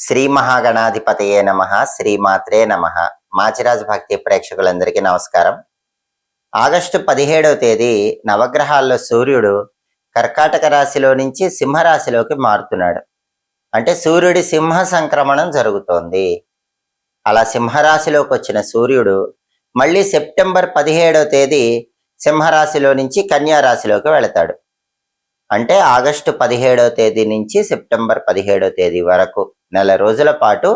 శ్రీ మహాగణాధిపతయే నమః. శ్రీమాత్రే నమః. మాచిరాజ్ భక్తి ప్రేక్షకులందరికీ నమస్కారం. ఆగస్టు 17వ తేదీ నవగ్రహాల్లో సూర్యుడు కర్కాటక రాశిలో నుంచి సింహరాశిలోకి మారుతున్నాడు. అంటే సూర్యుడి సింహ సంక్రమణం జరుగుతోంది. అలా సింహరాశిలోకి వచ్చిన సూర్యుడు మళ్ళీ సెప్టెంబర్ 17వ తేదీ సింహరాశిలో నుంచి కన్యా రాశిలోకి వెళతాడు. అంటే ఆగస్టు 17వ తేదీ నుంచి సెప్టెంబర్ 17వ తేదీ వరకు నెల రోజుల పాటు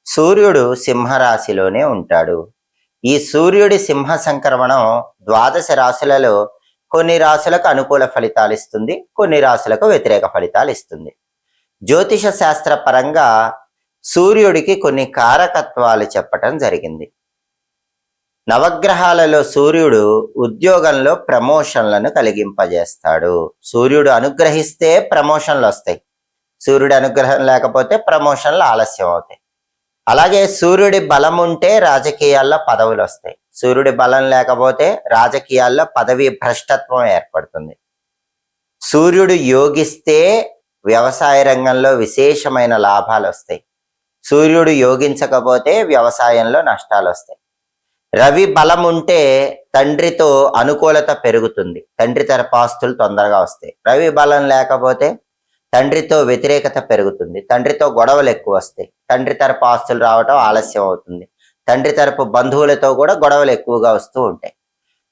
సూర్యుడు సింహరాశిలోనే ఉంటాడు. ఈ సూర్యుడి సింహ సంక్రమణం 12 రాశులలో కొన్ని రాశులకు అనుకూల ఫలితాలు ఇస్తుంది, కొన్ని రాశులకు వ్యతిరేక ఫలితాలు ఇస్తుంది. జ్యోతిష శాస్త్ర పరంగా సూర్యుడికి కొన్ని కారకత్వాలు చెప్పటం జరిగింది. నవగ్రహాలలో సూర్యుడు ఉద్యోగంలో ప్రమోషన్లను కలిగింపజేస్తాడు. సూర్యుడు అనుగ్రహిస్తే ప్రమోషన్లు వస్తాయి, సూర్యుడి అనుగ్రహం లేకపోతే ప్రమోషన్లు ఆలస్యం అవుతాయి. అలాగే సూర్యుడి బలం ఉంటే రాజకీయాల్లో పదవులు వస్తాయి, సూర్యుడి బలం లేకపోతే రాజకీయాల్లో పదవి భ్రష్టత్వం ఏర్పడుతుంది. సూర్యుడు యోగిస్తే వ్యవసాయ రంగంలో విశేషమైన లాభాలు వస్తాయి, సూర్యుడు యోగించకపోతే వ్యవసాయంలో నష్టాలు వస్తాయి. రవి బలం ఉంటే తండ్రితో అనుకూలత పెరుగుతుంది, తండ్రి తరపు ఆస్తులు తొందరగా వస్తాయి. రవి బలం లేకపోతే తండ్రితో వ్యతిరేకత పెరుగుతుంది, తండ్రితో గొడవలు ఎక్కువ వస్తాయి, తండ్రి తరపు ఆస్తులు రావటం ఆలస్యం అవుతుంది, తండ్రి తరపు బంధువులతో కూడా గొడవలు ఎక్కువగా వస్తూ ఉంటాయి.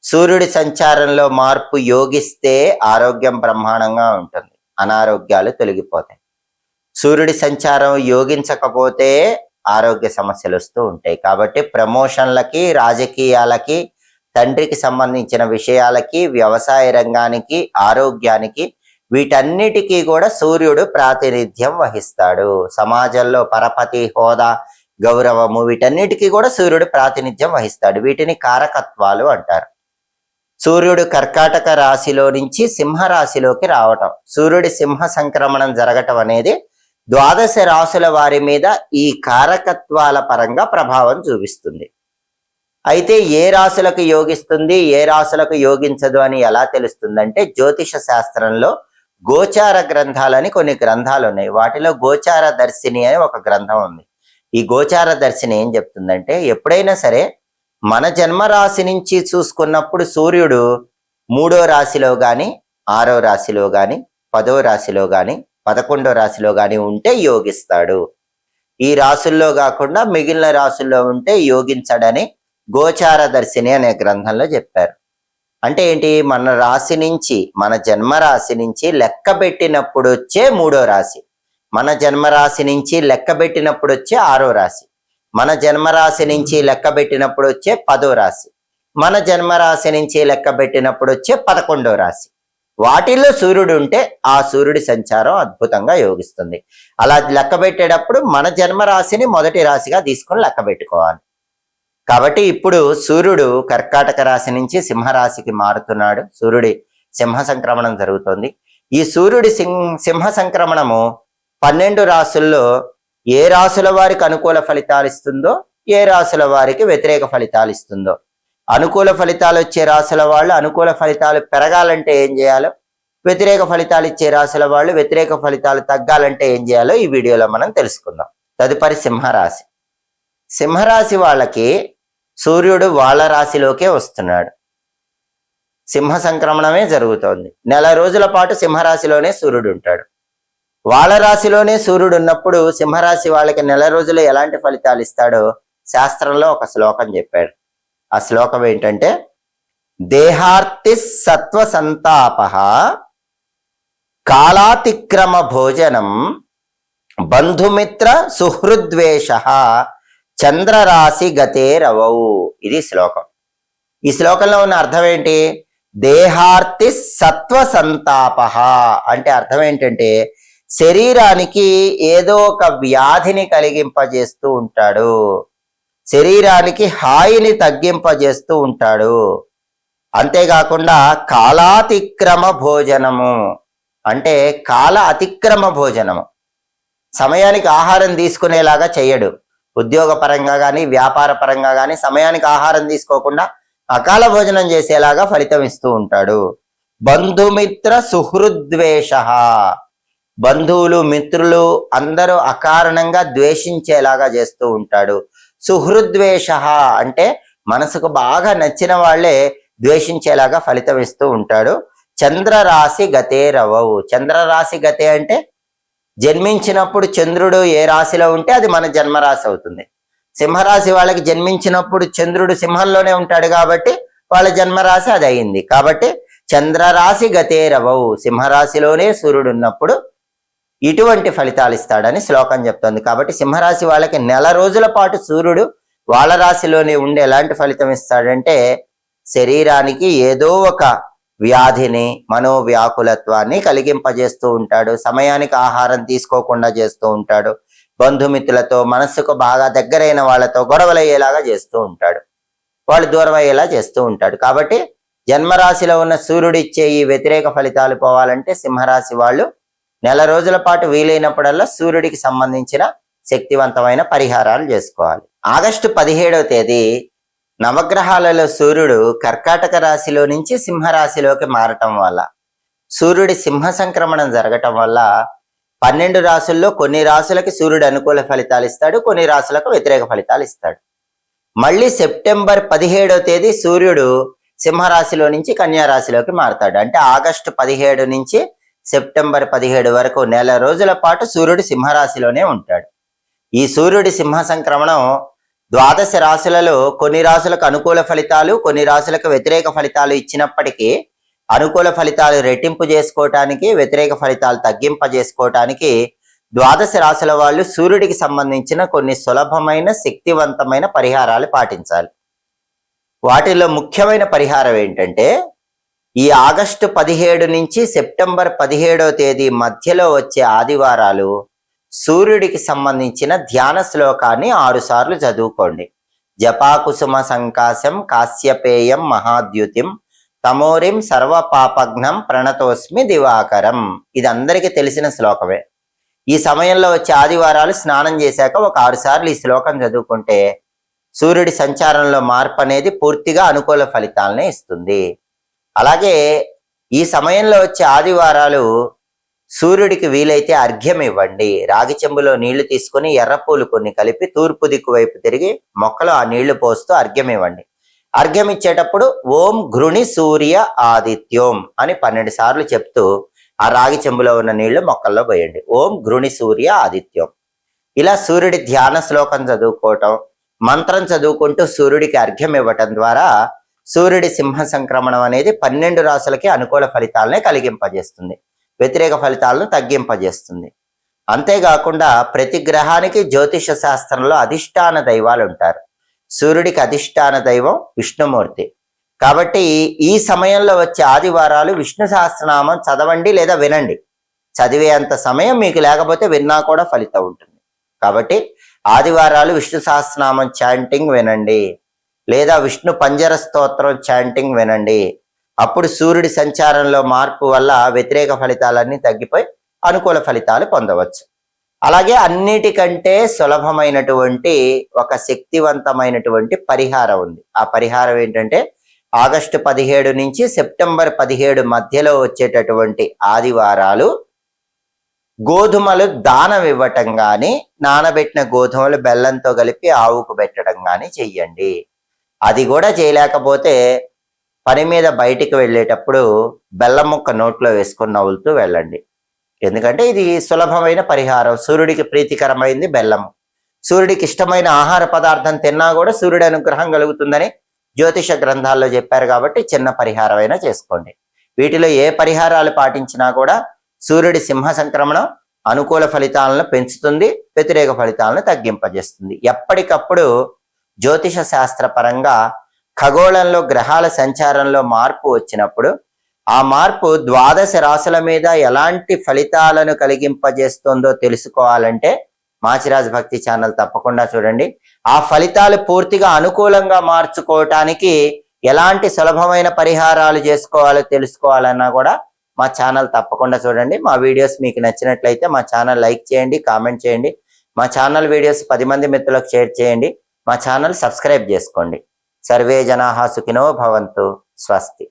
సూర్యుడి సంచారంలో మార్పు యోగిస్తే ఆరోగ్యం బ్రహ్మాండంగా ఉంటుంది, అనారోగ్యాలు తొలగిపోతాయి. సూర్యుడి సంచారం యోగించకపోతే ఆరోగ్య సమస్యలు వస్తూ ఉంటాయి. కాబట్టి ప్రమోషన్లకి, రాజకీయాలకి, తండ్రికి సంబంధించిన విషయాలకి, వ్యవసాయ రంగానికి, ఆరోగ్యానికి, వీటన్నిటికీ కూడా సూర్యుడు ప్రాతినిధ్యం వహిస్తాడు. సమాజంలో పరపతి, హోదా, గౌరవము, వీటన్నిటికీ కూడా సూర్యుడు ప్రాతినిధ్యం వహిస్తాడు. వీటిని కారకత్వాలు అంటారు. సూర్యుడు కర్కాటక రాశిలో నుంచి సింహరాశిలోకి రావటం, సూర్యుడి సింహ సంక్రమణం జరగటం అనేది 12 రాశుల వారి మీద ఈ కారకత్వాల పరంగా ప్రభావం చూపిస్తుంది. అయితే ఏ రాశులకు యోగిస్తుంది, ఏ రాశులకు యోగించదు అని ఎలా తెలుస్తుందంటే, జ్యోతిష శాస్త్రంలో గోచార గ్రంథాలని కొన్ని గ్రంథాలు ఉన్నాయి. వాటిలో గోచార దర్శిని అని ఒక గ్రంథం ఉంది. ఈ గోచార దర్శిని ఏం చెప్తుందంటే, ఎప్పుడైనా సరే మన జన్మరాశి నుంచి చూసుకున్నప్పుడు సూర్యుడు 3వ రాశిలో కానీ, 6వ రాశిలో కానీ, 10వ రాశిలో కానీ, 11వ రాశిలో కానీ ఉంటే యోగిస్తాడు. ఈ రాశుల్లో కాకుండా మిగిలిన రాశుల్లో ఉంటే యోగించడని గోచార దర్శిని అనే గ్రంథంలో చెప్పారు. అంటే ఏంటి, మన రాశి నుంచి, మన జన్మరాశి నుంచి లెక్క పెట్టినప్పుడు వచ్చే 3వ రాశి, మన జన్మరాశి నుంచి లెక్క పెట్టినప్పుడు వచ్చే 6వ రాశి, మన జన్మరాశి నుంచి లెక్క పెట్టినప్పుడు వచ్చే 10వ రాశి, మన జన్మరాశి నుంచి లెక్క పెట్టినప్పుడు వచ్చే 11వ రాశి. వాటిల్లో సూర్యుడు ఉంటే ఆ సూర్యుడి సంచారం అద్భుతంగా యోగిస్తుంది. అలా లెక్క పెట్టేటప్పుడు మన జన్మరాశిని మొదటి రాశిగా తీసుకొని లెక్క పెట్టుకోవాలి. కాబట్టి ఇప్పుడు సూర్యుడు కర్కాటక రాశి నుంచి సింహరాశికి మారుతున్నాడు. సూర్యుడి సింహ సంక్రమణం జరుగుతోంది. ఈ సూర్యుడి సింహ సంక్రమణము 12 రాశుల్లో ఏ రాశుల వారికి అనుకూల ఫలితాలు ఇస్తుందో, ఏ రాశుల వారికి వ్యతిరేక ఫలితాలు ఇస్తుందో, అనుకూల ఫలితాలు వచ్చే రాశుల వాళ్ళు అనుకూల ఫలితాలు పెరగాలంటే ఏం చేయాలో, వ్యతిరేక ఫలితాలు ఇచ్చే రాశుల వాళ్ళు వ్యతిరేక ఫలితాలు తగ్గాలంటే ఏం చేయాలో ఈ వీడియోలో మనం తెలుసుకుందాం. తదుపరి సింహరాశి. సింహరాశి వాళ్ళకి సూర్యుడు వాళ్ళ రాశిలోకే వస్తున్నాడు. సింహ సంక్రమణమే జరుగుతోంది. నెల రోజుల పాటు సింహరాశిలోనే సూర్యుడు ఉంటాడు. వాళ్ళ రాశిలోనే సూర్యుడు ఉన్నప్పుడు సింహరాశి వాళ్ళకి నెల రోజులు ఎలాంటి ఫలితాలు ఇస్తాడో శాస్త్రంలో ఒక శ్లోకం చెప్పాడు. ఆ శ్లోకం ఏంటంటే, దేహార్తి సత్వ సంతాప కాలాతిక్రమ భోజనం బంధుమిత్ర సుహృద్వేష చంద్రరాశి గతే రవౌ. ఇది శ్లోకం. ఈ శ్లోకంలో ఉన్న అర్థం ఏంటి, దేహార్తి సత్వ సంతాప అంటే అర్థం ఏంటంటే, శరీరానికి ఏదో ఒక వ్యాధిని కలిగింపజేస్తూ ఉంటాడు, శరీరానికి హాయిని తగ్గింపజేస్తూ ఉంటాడు. అంతేకాకుండా కాలాతిక్రమ భోజనము అంటే కాల అతిక్రమ భోజనము, సమయానికి ఆహారం తీసుకునేలాగా చేయడు. ఉద్యోగ పరంగా కానీ, వ్యాపార పరంగా కానీ సమయానికి ఆహారం తీసుకోకుండా అకాల భోజనం చేసేలాగా ఫలితం ఇస్తూ ఉంటాడు. బంధుమిత్ర సుహృద్వేష బంధువులు మిత్రులు అందరూ అకారణంగా ద్వేషించేలాగా చేస్తూ ఉంటాడు. సుహృద్వేష అంటే మనసుకు బాగా నచ్చిన వాళ్ళే ద్వేషించేలాగా ఫలితం ఇస్తూ ఉంటాడు. చంద్రరాశి గతే రవవు. చంద్రరాశి గతే అంటే జన్మించినప్పుడు చంద్రుడు ఏ రాశిలో ఉంటే అది మన జన్మరాశి అవుతుంది. సింహరాశి వాళ్ళకి జన్మించినప్పుడు చంద్రుడు సింహంలోనే ఉంటాడు కాబట్టి వాళ్ళ జన్మరాశి అది అయింది. కాబట్టి చంద్రరాశి గతే రవవు, సింహరాశిలోనే సూర్యుడు ఉన్నప్పుడు ఇటువంటి ఫలితాలు ఇస్తాడని శ్లోకం చెప్తుంది. కాబట్టి సింహరాశి వాళ్ళకి నెల రోజుల పాటు సూర్యుడు వాళ్ళ రాశిలోనే ఉండి ఎలాంటి ఫలితం ఇస్తాడంటే శరీరానికి ఏదో ఒక వ్యాధిని మనోవ్యాకులత్వాన్ని కలిగింపజేస్తూ ఉంటాడు. సమయానికి ఆహారం తీసుకోకుండా చేస్తూ ఉంటాడు. బంధుమిత్రులతో మనస్సుకు బాగా దగ్గరైన వాళ్ళతో గొడవలయ్యేలాగా చేస్తూ ఉంటాడు. వాళ్ళు దూరం అయ్యేలా చేస్తూ ఉంటాడు. కాబట్టి జన్మరాశిలో ఉన్న సూర్యుడు ఇచ్చే ఈ వ్యతిరేక ఫలితాలు పోవాలంటే సింహరాశి వాళ్ళు నెల రోజుల పాటు వీలైనప్పుడల్లా సూర్యుడికి సంబంధించిన శక్తివంతమైన పరిహారాలు చేసుకోవాలి. ఆగస్టు 17వ తేదీ నవగ్రహాలలో సూర్యుడు కర్కాటక రాశిలో నుంచి సింహరాశిలోకి మారటం వల్ల, సూర్యుడి సింహ సంక్రమణం జరగటం వల్ల 12 రాశుల్లో కొన్ని రాశులకి సూర్యుడు అనుకూల ఫలితాలు ఇస్తాడు, కొన్ని రాశులకు వ్యతిరేక ఫలితాలు ఇస్తాడు. మళ్ళీ సెప్టెంబర్ 17వ తేదీ సూర్యుడు సింహరాశిలో నుంచి కన్యా రాశిలోకి మారతాడు. అంటే ఆగస్టు 17 నుంచి సెప్టెంబర్ 17 వరకు నెల రోజుల పాటు సూర్యుడు సింహరాశిలోనే ఉంటాడు. ఈ సూర్యుడి సింహ సంక్రమణం 12 రాశులలో కొన్ని రాశులకు అనుకూల ఫలితాలు, కొన్ని రాశులకు వ్యతిరేక ఫలితాలు ఇచ్చినప్పటికీ అనుకూల ఫలితాలు రెట్టింపు చేసుకోవటానికి, వ్యతిరేక ఫలితాలు తగ్గింపజేసుకోవటానికి 12 రాశుల వాళ్ళు సూర్యుడికి సంబంధించిన కొన్ని సులభమైన శక్తివంతమైన పరిహారాలు పాటించాలి. వాటిలో ముఖ్యమైన పరిహారం ఏంటంటే ఈ ఆగస్టు 17 నుంచి సెప్టెంబర్ 17వ తేదీ మధ్యలో వచ్చే ఆదివారాలు సూర్యుడికి సంబంధించిన ధ్యాన శ్లోకాన్ని 6 సార్లు చదువుకోండి. జపాకుసుమ సంకాశం కాశ్యపేయం మహాద్యుతిం తమోరిం సర్వపాపఘ్నం ప్రణతోస్మి దివాకరం. ఇది అందరికీ తెలిసిన శ్లోకమే. ఈ సమయంలో వచ్చే ఆదివారాలు స్నానం చేశాక ఒక 6 సార్లు ఈ శ్లోకం చదువుకుంటే సూర్యుడి సంచారంలో మార్పు అనేది పూర్తిగా అనుకూల ఫలితాలనే ఇస్తుంది. అలాగే ఈ సమయంలో వచ్చే ఆదివారాలు సూర్యుడికి వీలైతే అర్ఘ్యం ఇవ్వండి. రాగి చెంబులో నీళ్లు తీసుకుని ఎర్రపూలు కొన్ని కలిపి తూర్పు దిక్కు వైపు తిరిగి మొక్కలో ఆ నీళ్లు పోస్తూ అర్ఘ్యం ఇవ్వండి. అర్ఘ్యం ఇచ్చేటప్పుడు ఓం ఘృణి సూర్య ఆదిత్యోం అని 12 సార్లు చెప్తూ ఆ రాగి చెంబులో ఉన్న నీళ్లు మొక్కల్లో పోయండి. ఓం ఘృణి సూర్య ఆదిత్యం. ఇలా సూర్యుడి ధ్యాన శ్లోకం చదువుకోవటం, మంత్రం చదువుకుంటూ సూర్యుడికి అర్ఘ్యం ఇవ్వటం ద్వారా సూర్యుడి సింహ సంక్రమణం అనేది 12 రాశులకి అనుకూల ఫలితాలనే కలిగింపజేస్తుంది, వ్యతిరేక ఫలితాలను తగ్గింపజేస్తుంది. అంతేకాకుండా ప్రతి గ్రహానికి జ్యోతిష శాస్త్రంలో అధిష్టాన దైవాలు ఉంటారు. సూర్యుడికి అధిష్టాన దైవం విష్ణుమూర్తి. కాబట్టి ఈ సమయంలో వచ్చే ఆదివారాలు విష్ణు సహస్రనామం చదవండి లేదా వినండి. చదివేంత సమయం మీకు లేకపోతే విన్నా కూడా ఫలితం ఉంటుంది. కాబట్టి ఆదివారాలు విష్ణు సహస్రనామం చాంటింగ్ వినండి లేదా విష్ణు పంజర స్తోత్రం చాంటింగ్ వినండి. అప్పుడు సూర్యుడి సంచారంలో మార్పు వల్ల వ్యతిరేక ఫలితాలన్నీ తగ్గిపోయి అనుకూల ఫలితాలు పొందవచ్చు. అలాగే అన్నిటికంటే సులభమైనటువంటి ఒక శక్తివంతమైనటువంటి పరిహారం ఉంది. ఆ పరిహారం ఏంటంటే ఆగస్టు 17 నుంచి సెప్టెంబర్ 17 మధ్యలో వచ్చేటటువంటి ఆదివారాలు గోధుమలు దానం ఇవ్వటం కానీ, నానబెట్టిన గోధుమలు బెల్లంతో కలిపి ఆవుకు పెట్టడం కానీ చెయ్యండి. అది కూడా చేయలేకపోతే పని మీద బయటికి వెళ్ళేటప్పుడు బెల్లం ముక్క నోట్లో వేసుకొని నవ్వులుతూ వెళ్ళండి. ఎందుకంటే ఇది సులభమైన పరిహారం. సూర్యుడికి ప్రీతికరమైంది బెల్లం. సూర్యుడికి ఇష్టమైన ఆహార పదార్థం తిన్నా కూడా సూర్యుడి అనుగ్రహం కలుగుతుందని జ్యోతిష గ్రంథాల్లో చెప్పారు. కాబట్టి చిన్న పరిహారమైనా చేసుకోండి. వీటిలో ఏ పరిహారాలు పాటించినా కూడా సూర్యుడి సింహ సంక్రమణం అనుకూల ఫలితాలను పెంచుతుంది, వ్యతిరేక ఫలితాలను తగ్గింపజేస్తుంది. ఎప్పటికప్పుడు జ్యోతిష శాస్త్ర పరంగా ఖగోళంలో గ్రహాల సంచారంలో మార్పు వచ్చినప్పుడు ఆ మార్పు 12 రాశుల మీద ఎలాంటి ఫలితాలను కలిగింపజేస్తుందో తెలుసుకోవాలంటే మాచిరాజ్ భక్తి ఛానల్ తప్పకుండా చూడండి. ఆ ఫలితాలు పూర్తిగా అనుకూలంగా మార్చుకోవటానికి ఎలాంటి సులభమైన పరిహారాలు చేసుకోవాలో తెలుసుకోవాలన్నా కూడా మా ఛానల్ తప్పకుండా చూడండి. మా వీడియోస్ మీకు నచ్చినట్లయితే మా ఛానల్ లైక్ చేయండి, కామెంట్ చేయండి. మా ఛానల్ వీడియోస్ 10 మంది మిత్రులకు షేర్ చేయండి. మా ఛానల్ సబ్స్క్రైబ్ చేసుకోండి. సర్వే జనాః సుఖినో భవంతు. స్వస్తి.